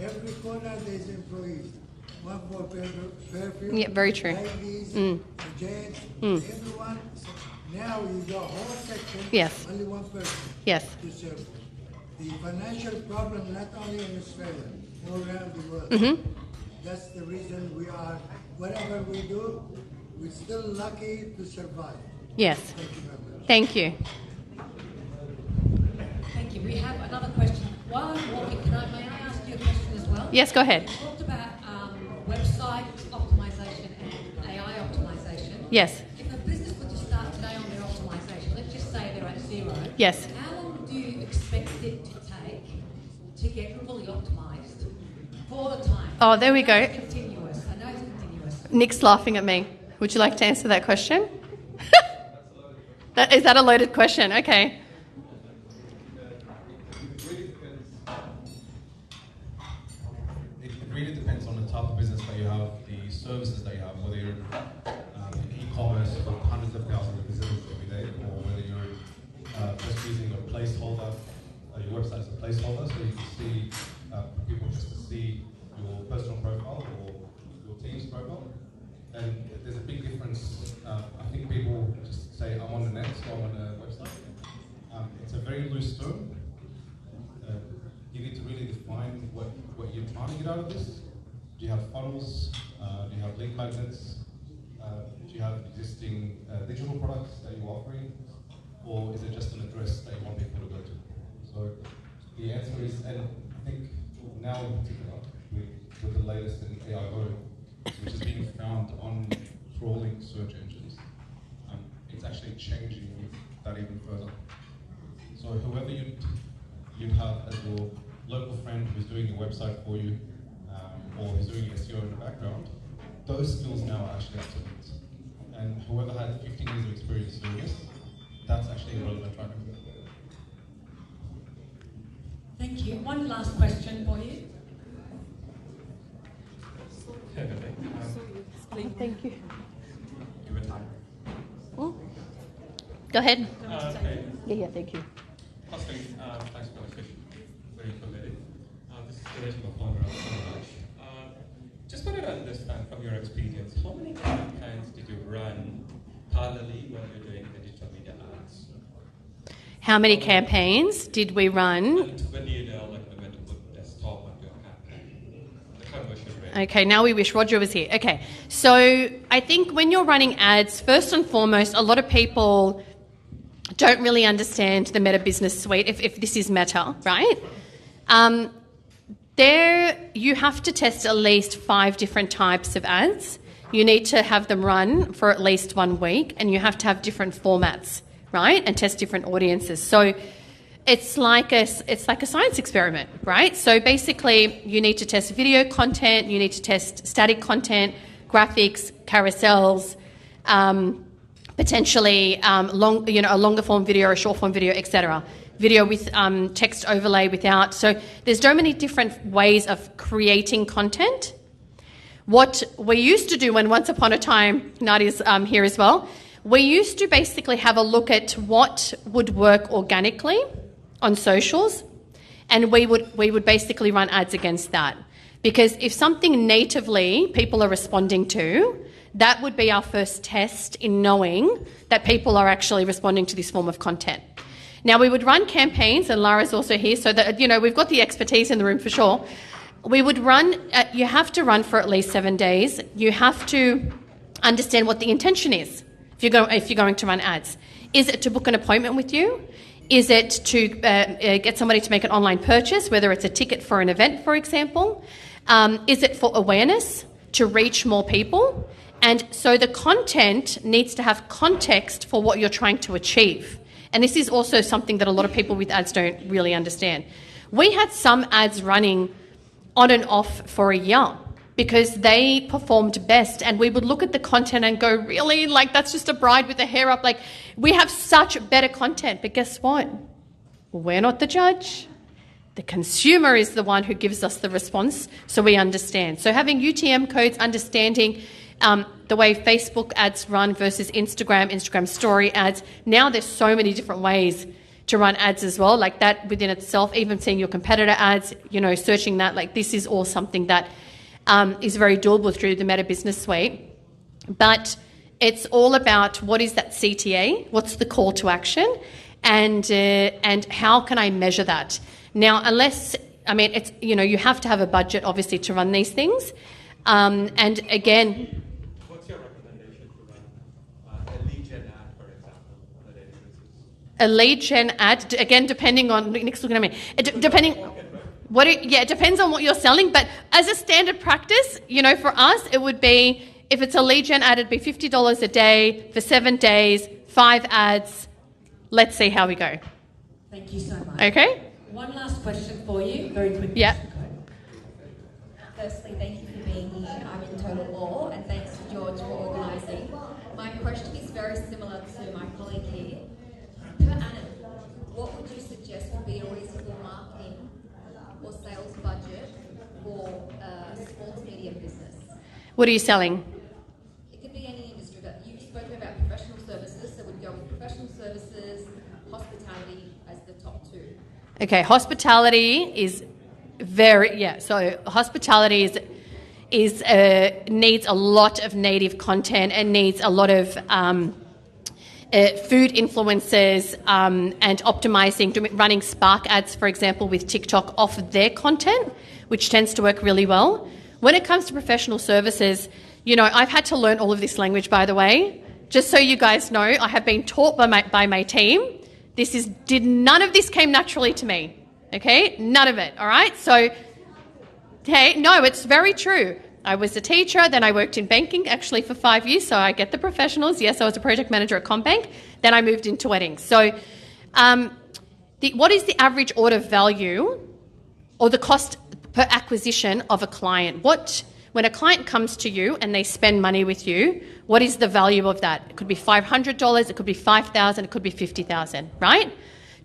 Every corner there's employees. One for Fairfield. Yeah, very true. Ladies, gents, everyone. Now you go whole section. Yes. Only one person. Yes. To serve. The financial problem, not only in Australia, all around the world. That's the reason we are, whatever we do, we're still lucky to survive. Yes. Thank you very much. Thank you. Thank you. We have another question. While I'm walking, may I ask you a question as well? Yes, go ahead. You talked about website optimization and AI optimization. Yes. If a business were to start today on their optimization, let's just say they're at 0. Yes. How long do you expect it to take to get fully optimized for the time? Oh, there we go. I know it's continuous. Nick's laughing at me. Would you like to answer that question? Is that a loaded question? Okay. It really depends on the type of business that you have, the services that you have, whether you're in e-commerce with hundreds of thousands of visitors every day, or whether you're just using a placeholder, your website as a placeholder, so you can see, for people just to see your team's profile. And there's a big difference. I think people just say, I'm on the net, so I'm on a website. It's a very loose term. You need to really define what you're trying to get out of this. Do you have funnels? Do you have link magnets? Do you have existing digital products that you're offering? Or is it just an address that you want people to go to? So the answer is, and I think now in particular, with the latest in AIO, which is being found on crawling search engines, it's actually changing that even further. So whoever you'd have as your local friend who's doing your website for you, or who's doing your SEO in the background, those skills now are actually obsolete. And whoever had 15 years of experience doing this, that's actually irrelevant right now. Thank you. One last question for you. Thank you. Give it time. Go ahead. Okay. Yeah, thank you. Firstly, thanks for the session. Very informative. This is Suresh, the founder of Sunrise. Just wanted to understand from your experience, how many campaigns did you run parallelly when you're doing the digital media ads? How many campaigns did we run? And when do you know, like, when to put desktop on your campaign? The conversion rate. Okay, now we wish Roger was here. Okay, so I think when you're running ads, first and foremost, a lot of people don't really understand the Meta Business Suite, if this is Meta, right? There, you have to test at least 5 different types of ads. You need to have them run for at least 1 week, and you have to have different formats, right? And test different audiences. So it's like a science experiment, right? So basically, you need to test video content, you need to test static content, graphics, carousels, potentially a longer form video, a short form video, etc. Video with text overlay, without. So there's so many different ways of creating content. What we used to do when once upon a time, Nadia's here as well, we used to basically have a look at what would work organically on socials, and we would basically run ads against that. Because if something natively people are responding to, that would be our first test in knowing that people are actually responding to this form of content. Now, we would run campaigns, and Lara's also here, so that, we've got the expertise in the room for sure. We would run, you have to run for at least 7 days. You have to understand what the intention is if you're going to run ads. Is it to book an appointment with you? Is it to get somebody to make an online purchase, whether it's a ticket for an event, for example? Is it for awareness, to reach more people? And so the content needs to have context for what you're trying to achieve. And this is also something that a lot of people with ads don't really understand. We had some ads running on and off for a year because they performed best, and we would look at the content and go, really? Like, that's just a bride with her hair up. Like, we have such better content. But guess what? We're not the judge. The consumer is the one who gives us the response, so we understand. So having UTM codes, understanding the way Facebook ads run versus Instagram story ads. Now there's so many different ways to run ads as well, like that within itself, even seeing your competitor ads, searching that, like this is all something that is very doable through the Meta Business Suite. But it's all about what is that CTA, what's the call to action, and how can I measure that? Now, it's, you have to have a budget, obviously, to run these things. And again... What's your recommendation to run a lead gen ad, for example, on a daily basis? A lead gen ad, again, depending on... Nick's looking at me. It depends on what you're selling, but as a standard practice, for us, it would be, if it's a lead gen ad, it'd be $50 a day for 7 days, 5 ads. Let's see how we go. Thank you so much. Okay? One last question for you, very quickly. Yeah. Firstly, thank you for being here. I'm in total awe, and thanks to George for organising. My question is very similar to my colleague here. Per annum, what would you suggest would be a reasonable marketing or sales budget for a sports media business? What are you selling? It could be any industry, but you've spoken about professional services, so we'd go with professional services, hospitality as the top 2. Okay, hospitality is so hospitality needs a lot of native content and needs a lot of food influencers and optimizing, running Spark ads, for example, with TikTok off their content, which tends to work really well. When it comes to professional services, I've had to learn all of this language, by the way. Just so you guys know, I have been taught by my team. None of this came naturally to me, okay? None of it, all right? So, hey, no, it's very true. I was a teacher, then I worked in banking actually for 5 years, so I get the professionals. Yes, I was a project manager at Combank. Then I moved into weddings. So what is the average order value or the cost per acquisition of a client? When a client comes to you and they spend money with you, what is the value of that? It could be $500, it could be $5,000, it could be $50,000, right?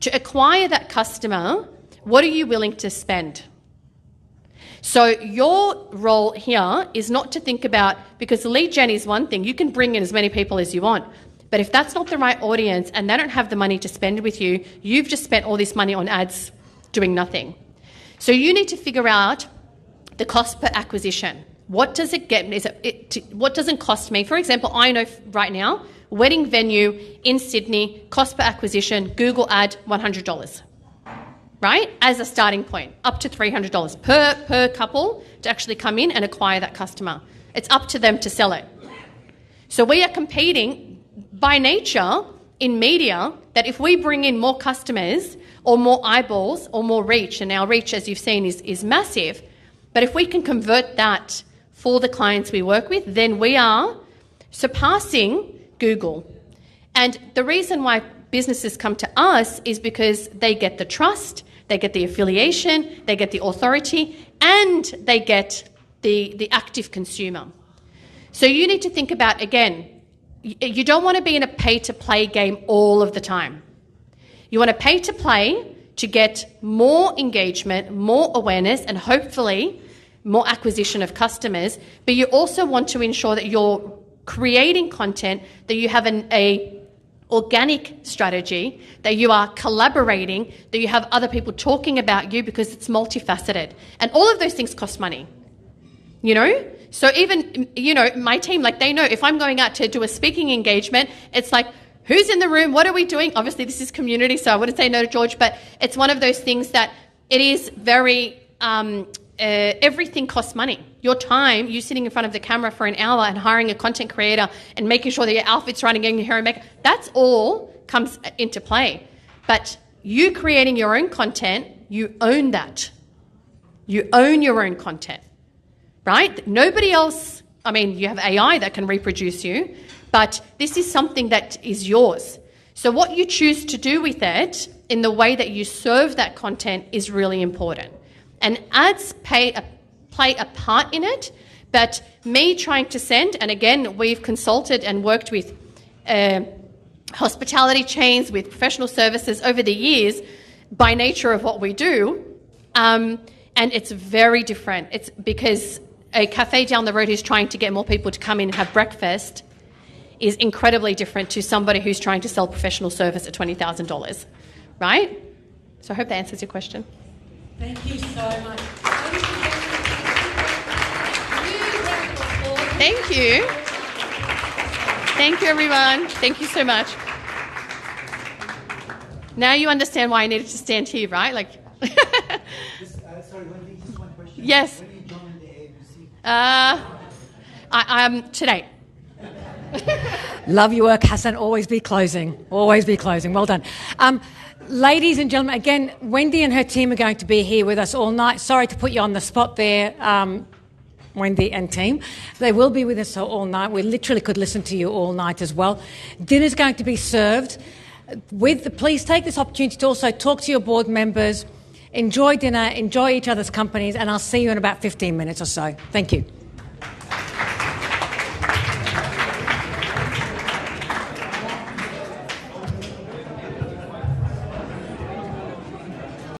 To acquire that customer, what are you willing to spend? So your role here is not to think about, because lead gen is one thing, you can bring in as many people as you want, but if that's not the right audience and they don't have the money to spend with you, you've just spent all this money on ads doing nothing. So you need to figure out the cost per acquisition. What does it get? What doesn't cost me? For example, I know right now, wedding venue in Sydney, cost per acquisition, Google ad, $100. Right? As a starting point, up to $300 per couple to actually come in and acquire that customer. It's up to them to sell it. So we are competing by nature in media that if we bring in more customers or more eyeballs or more reach, and our reach, as you've seen, is massive, but if we can convert that for the clients we work with, then we are surpassing Google. And the reason why businesses come to us is because they get the trust, they get the affiliation, they get the authority, and they get the active consumer. So you need to think about, again, you don't want to be in a pay-to-play game all of the time. You want to pay to play to get more engagement, more awareness, and hopefully more acquisition of customers, but you also want to ensure that you're creating content, that you have a organic strategy, that you are collaborating, that you have other people talking about you, because it's multifaceted. And all of those things cost money, So even, my team, they know if I'm going out to do a speaking engagement, it's like, who's in the room? What are we doing? Obviously, this is community, so I wouldn't say no to George, but it's one of those things that it is very, everything costs money. Your time, you sitting in front of the camera for an hour and hiring a content creator and making sure that your outfit's right and getting your hair and makeup, that's all comes into play. But you creating your own content, you own that. You own your own content, right? Nobody else, you have AI that can reproduce you, but this is something that is yours. So what you choose to do with it in the way that you serve that content is really important. And ads play a part in it, but me trying to send, and again, we've consulted and worked with hospitality chains, with professional services over the years by nature of what we do, and it's very different. It's because a cafe down the road who's trying to get more people to come in and have breakfast is incredibly different to somebody who's trying to sell professional service at $20,000, right? So I hope that answers your question. Thank you so much. Thank you. Thank you, everyone. Thank you so much. Now you understand why I needed to stand here, right? Sorry, Wendy, just one question. Yes. When you joined the AABC? I'm today. Love your work, Hassan. Always be closing. Always be closing. Well done. Ladies and gentlemen, again, Wendy and her team are going to be here with us all night. Sorry to put you on the spot there, Wendy and team. They will be with us all night. We literally could listen to you all night as well. Dinner's going to be served. Please take this opportunity to also talk to your board members, enjoy dinner, enjoy each other's companies, and I'll see you in about 15 minutes or so. Thank you.